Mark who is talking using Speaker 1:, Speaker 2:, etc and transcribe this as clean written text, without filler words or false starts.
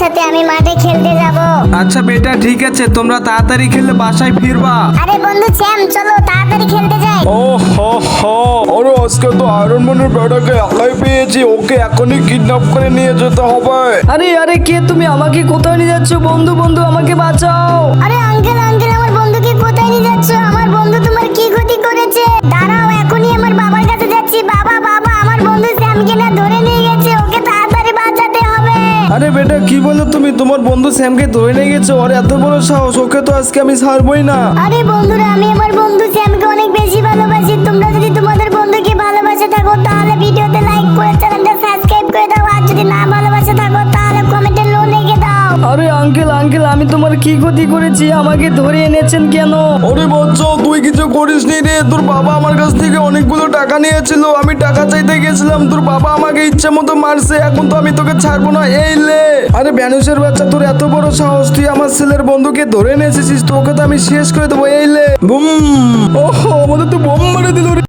Speaker 1: সাথে আমি মাঠে খেলতে যাব।
Speaker 2: আচ্ছা বেটা ঠিক আছে, তোমরা তাড়াতাড়ি খেলে বাসায় ফিরবা।
Speaker 1: আরে বন্ধু স্যাম চলো তাড়াতাড়ি খেলতে যাই।
Speaker 3: ও হো হো, আরে আজকে তো আয়রন ম্যানের বেটাকে একাই পেয়েছি, ওকে এখনই কিডন্যাপ করে নিয়ে যেতে হবে।
Speaker 4: আরে আরে কে তুমি? আমাকে কোথায় নিয়ে যাচ্ছ? বন্ধু বন্ধু আমাকে বাঁচাও।
Speaker 1: আরে আঙ্কেল আঙ্কেল আমার বন্ধুকে কোথায় নিয়ে যাচ্ছ? আমার বন্ধু তোমার কি ক্ষতি করেছে? দাঁড়াও এখনই আমার বাবার কাছে যাচ্ছি। বাবা বাবা আমার বন্ধু স্যামকে না ধরে নিয়ে গেছে, ওকে তাড়াতাড়ি বাঁচাতে হবে।
Speaker 2: আরে বেটা কি বলো তুমি? তোমার বন্ধু স্যামকে ধরে নিয়ে গেছে? ওর এত বড় সাহস, ওকে তো আজকে আমি ছাড়বই না।
Speaker 1: আরে বন্ধুরা আমি আমার বন্ধু স্যামকে অনেক বেশি ভালোবাসি। তোমরা যদি তোমাদের বন্ধুকে ভালোবাসে থাকো তাহলে ভিডিওতে লাইক করে চ্যানেলটা সাবস্ক্রাইব করে দাও, আর যদি না ভালোবাসে থাকো তাহলে কমেন্টে নো লিখে দাও।
Speaker 4: আরে আঙ্কেল আঙ্কেল আমি তোমার কি ক্ষতি করেছি? আমাকে ধরে এনেছেন কেন?
Speaker 3: আরে বাচ্চা তুই কিছু করিসনি রে, তোর বাবা আমার কাছ থেকে অনেকগুলো টাকা নিয়েছিল, আমি টাকা চাইতে গেছিলাম, তোর বাবা আমাকে ইচ্ছে মতো মারছে, এখন তো আমি তোকে ছাড়বো না, এই লে।
Speaker 2: আরে ব্যানুষের বাচ্চা, তোর এত বড় সাহস, তুই আমার ছেলের বন্ধুকে ধরে নিয়ে এসেছিস, তোকে তো আমি শেষ করে দেবো, এই লে। বুম।
Speaker 3: ওহো, আমাদের তো বোম মেরে দিল রে।